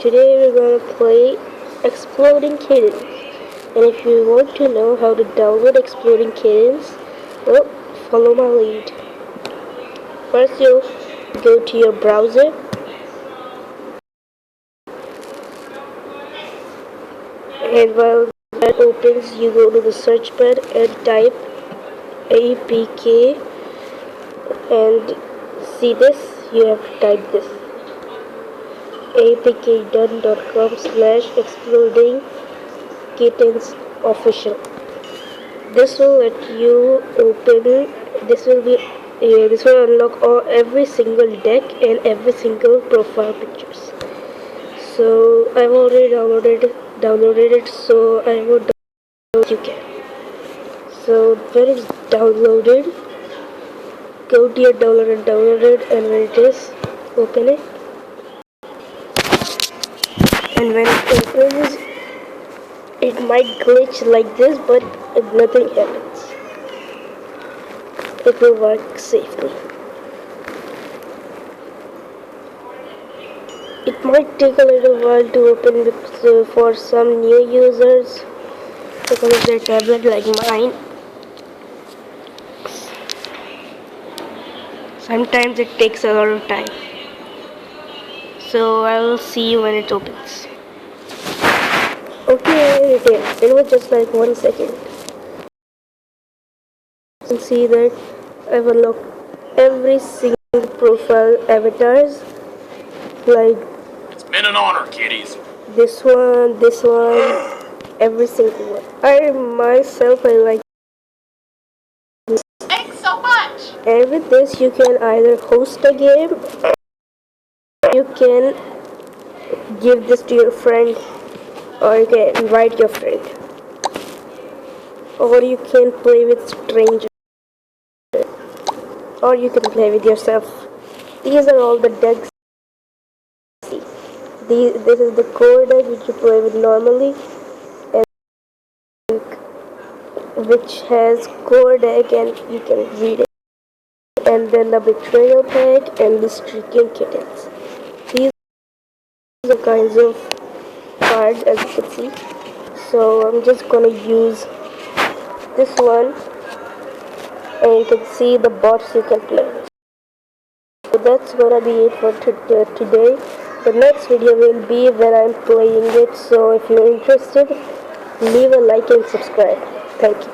Today we're going to play Exploding Kittens. And if you want to know how to download Exploding Kittens, well, follow my lead. First you'll go to your browser and while that opens you go to the search bar and type APK and see this, you have to type this apkdone.com/exploding kittens official. This will let you open, this will unlock every single deck and every single profile pictures. So I've already downloaded it, so I will download you can. So when it's downloaded, go to your downloaded, and when it is, open it. And when it opens, it might glitch like this, but nothing happens. It will work safely. It might take a little while to open for some new users because of their tablet like mine. Sometimes it takes a lot of time. So I will see you when it opens. Okay, it was just like 1 second. You can see that I've unlocked every single profile avatars, like it's been an honor, kiddies. This one, every single one. I like this. Thanks so much. And with this you can either host a game, you can give this to your friend, or you can invite your friend, or you can play with strangers, or you can play with yourself. These are all the decks. This is the core deck which you play with normally, and which has core deck and you can read it. And then the betrayal pack and the streaking kittens. These are the kinds of cards as you can see. So I'm just gonna use this one, and you can see the bots you can play with. So that's gonna be it for today. The next video will be when I'm playing it, so if you're interested, leave a like and subscribe. Thank you.